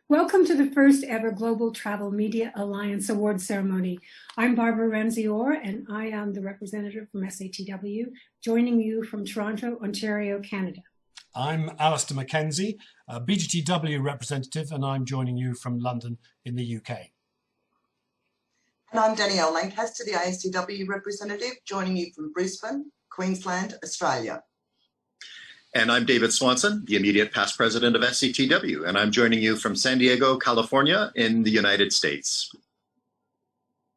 Welcome to the first ever Global Travel Media Alliance Awards ceremony. I'm Barbara Ramsey-Orr, and I am the representative from SATW, joining you from Toronto, Ontario, Canada. I'm Alistair Mackenzie, a BGTW representative, and I'm joining you from London in the UK. And I'm Danielle Lancaster, the ASTW representative, joining you from Brisbane, Queensland, Australia. And I'm David Swanson, the immediate past president of SCTW, and I'm joining you from San Diego, California, in the United States.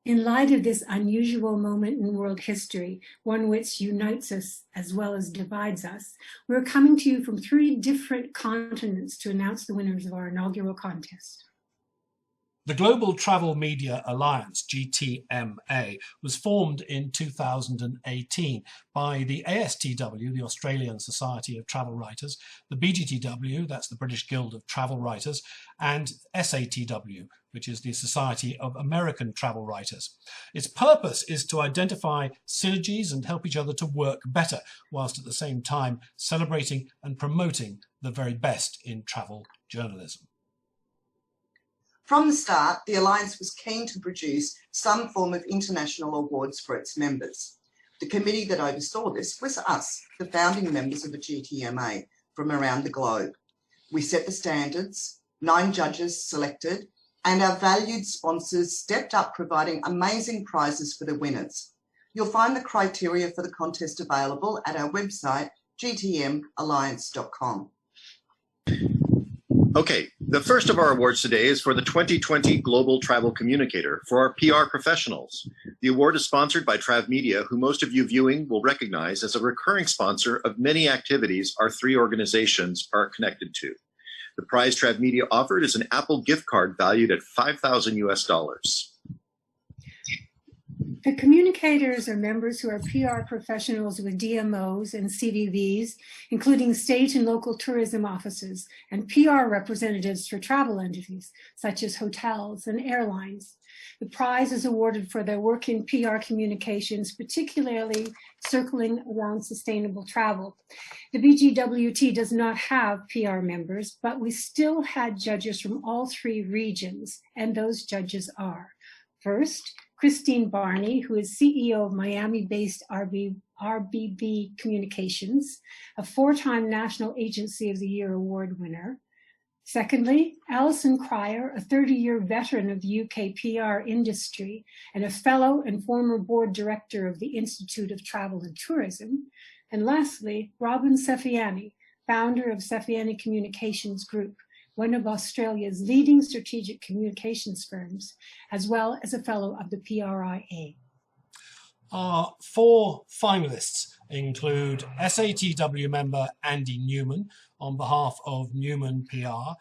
In light of this unusual moment in world history, one which unites us as well as divides us, we're coming to you from 3 different continents to announce the winners of our inaugural contest. The Global Travel Media Alliance, GTMA, was formed in 2018 by the ASTW, the Australian Society of Travel Writers, the BGTW, that's the British Guild of Travel Writers, and SATW, which is the Society of American Travel Writers. Its purpose is to identify synergies and help each other to work better, whilst at the same time celebrating and promoting the very best in travel journalism. From the start, the Alliance was keen to produce some form of international awards for its members. The committee that oversaw this was us, the founding members of the GTMA from around the globe. We set the standards, 9 judges selected, and our valued sponsors stepped up, providing amazing prizes for the winners. You'll find the criteria for the contest available at our website, gtmalliance.com. Okay, the first of our awards today is for the 2020 Global Travel Communicator for our PR professionals. The award is sponsored by Trav Media, who most of you viewing will recognize as a recurring sponsor of many activities our 3 organizations are connected to. The prize Trav Media offered is an Apple gift card valued at $5,000 US. The communicators are members who are PR professionals with DMOs and CVVs, including state and local tourism offices, and PR representatives for travel entities, such as hotels and airlines. The prize is awarded for their work in PR communications, particularly circling around sustainable travel. The BGWT does not have PR members, but we still had judges from all 3 regions, and those judges are: first, Christine Barney, who is CEO of Miami-based RBB Communications, a 4-time National Agency of the Year award winner. Secondly, Alison Cryer, a 30-year veteran of the UK PR industry and a fellow and former board director of the Institute of Travel and Tourism. And lastly, Robin Sefiani, founder of Sefiani Communications Group, one of Australia's leading strategic communications firms, as well as a fellow of the PRIA. Our 4 finalists include SATW member Andy Newman on behalf of Newman PR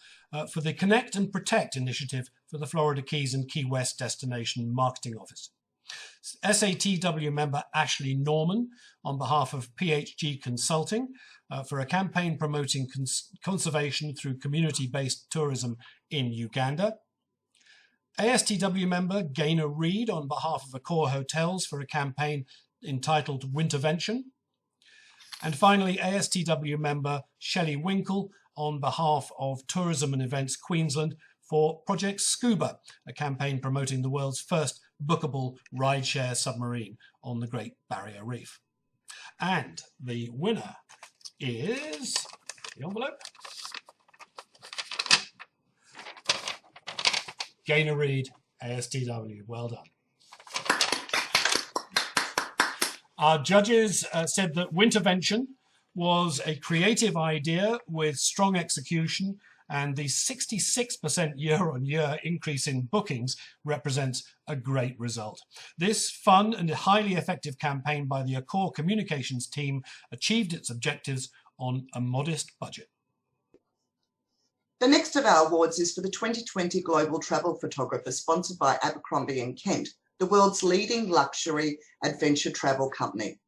for the Connect and Protect initiative for the Florida Keys and Key West Destination Marketing Office. SATW member Ashley Norman on behalf of PHG Consulting for a campaign promoting conservation through community-based tourism in Uganda. ASTW member Gaynor Reid on behalf of Accor Hotels for a campaign entitled Wintervention. And finally, ASTW member Shelley Winkle on behalf of Tourism and Events Queensland for Project Scuba, a campaign promoting the world's first bookable rideshare submarine on the Great Barrier Reef. And the winner is the envelope. Gaynor Reid, ASTW. Well done. Our judges said that Wintervention was a creative idea with strong execution, and the 66% year-on-year increase in bookings represents a great result. This fun and highly effective campaign by the Accor Communications team achieved its objectives on a modest budget. The next of our awards is for the 2020 Global Travel Photographer, sponsored by Abercrombie & Kent, the world's leading luxury adventure travel company.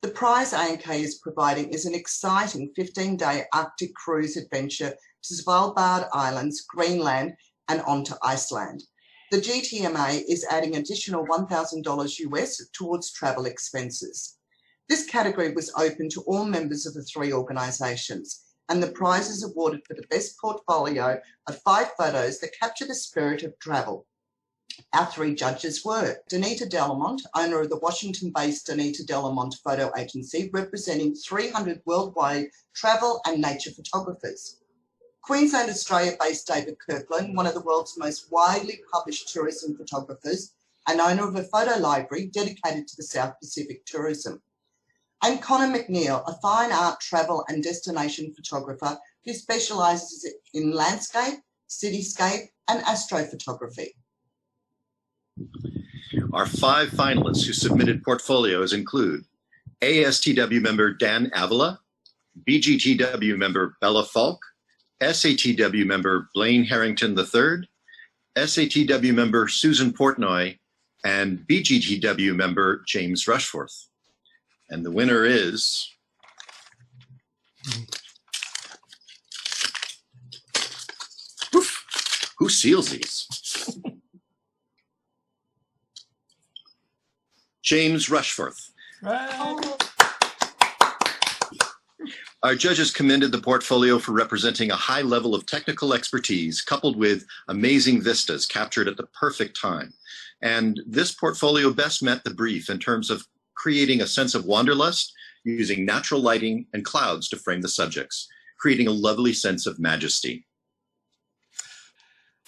The prize A&K is providing is an exciting 15-day Arctic cruise adventure to Svalbard Islands, Greenland, and on to Iceland. The GTMA is adding additional $1,000 US towards travel expenses. This category was open to all members of the 3 organisations, and the prize is awarded for the best portfolio of 5 photos that capture the spirit of travel. Our 3 judges were Donita Delamont, owner of the Washington-based Donita Delamont Photo Agency, representing 300 worldwide travel and nature photographers. Queensland, Australia-based David Kirkland, one of the world's most widely published tourism photographers and owner of a photo library dedicated to the South Pacific tourism. And Connor McNeil, a fine art, travel and destination photographer who specialises in landscape, cityscape and astrophotography. Our 5 finalists who submitted portfolios include ASTW member Dan Avila, BGTW member Bella Falk, SATW member Blaine Harrington III, SATW member Susan Portnoy, and BGTW member James Rushforth. And the winner is who seals these? James Rushforth. Right. Our judges commended the portfolio for representing a high level of technical expertise coupled with amazing vistas captured at the perfect time. And this portfolio best met the brief in terms of creating a sense of wanderlust using natural lighting and clouds to frame the subjects, creating a lovely sense of majesty.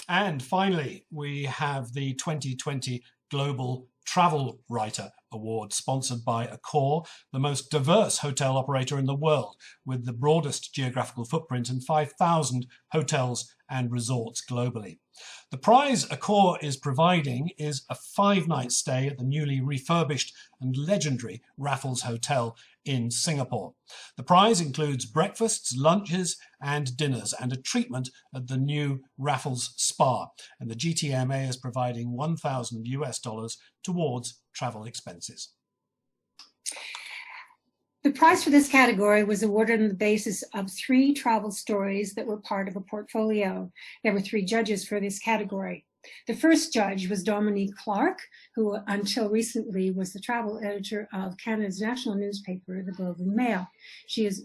And finally, we have the 2020 Global Travel Writer Award, sponsored by Accor, the most diverse hotel operator in the world, with the broadest geographical footprint and 5,000 hotels and resorts globally. The prize Accor is providing is a 5-night stay at the newly refurbished and legendary Raffles Hotel in Singapore. The prize includes breakfasts, lunches and dinners and a treatment at the new Raffles Spa, and the GTMA is providing $1,000 towards travel expenses. The prize for this category was awarded on the basis of 3 travel stories that were part of a portfolio. There were 3 judges for this category. The first judge was Dominique Clark, who until recently was the travel editor of Canada's national newspaper, the Globe and Mail,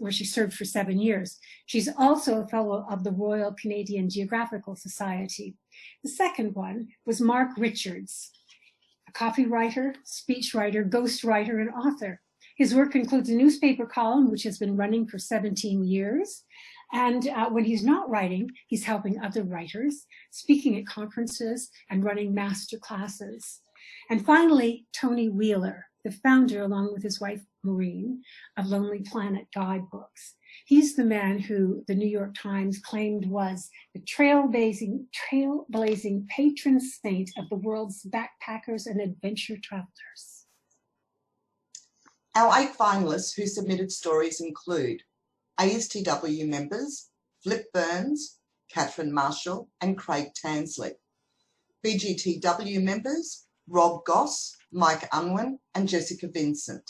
where she served for 7 years. She's also a fellow of the Royal Canadian Geographical Society. The second one was Mark Richards, a copywriter, speechwriter, ghostwriter, and author. His work includes a newspaper column, which has been running for 17 years. And when he's not writing, he's helping other writers, speaking at conferences and running master classes. And finally, Tony Wheeler, the founder, along with his wife, Maureen, of Lonely Planet Guidebooks. He's the man who the New York Times claimed was the trailblazing patron saint of the world's backpackers and adventure travelers. Our 8 finalists who submitted stories include ASTW members Flip Burns, Catherine Marshall and Craig Tansley. BGTW members Rob Goss, Mike Unwin and Jessica Vincent.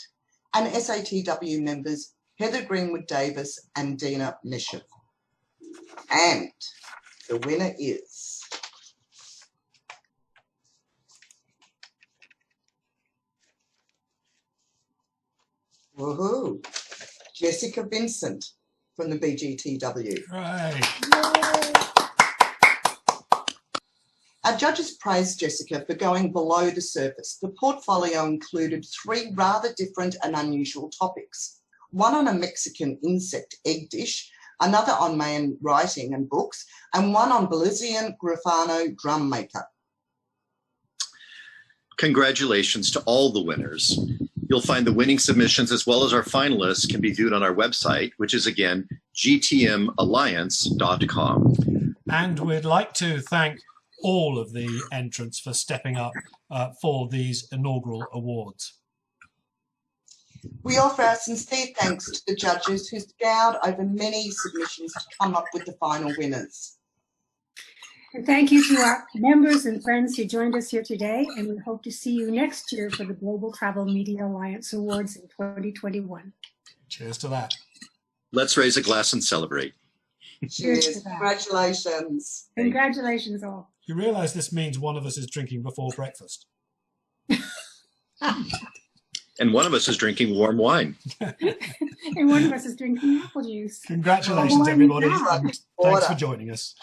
And SATW members Heather Greenwood Davis and Dina Mishev. And the winner is woohoo! Jessica Vincent from the BGTW. Right. Our judges praised Jessica for going below the surface. The portfolio included 3 rather different and unusual topics. One on a Mexican insect egg dish, another on Mayan writing and books, and one on Belizean Grafano drum maker. Congratulations to all the winners. You'll find the winning submissions as well as our finalists can be viewed on our website, which is again, gtmalliance.com. And we'd like to thank all of the entrants for stepping up for these inaugural awards. We offer our sincere thanks to the judges who scoured over many submissions to come up with the final winners. And thank you to our members and friends who joined us here today, and we hope to see you next year for the Global Travel Media Alliance Awards in 2021. Cheers to that. Let's raise a glass and celebrate. Cheers Cheers. to that. Congratulations. Congratulations all. You realise this means one of us is drinking before breakfast. And one of us is drinking warm wine. And one of us is drinking apple juice. Congratulations, Oh, everybody. wow. And thanks for joining us.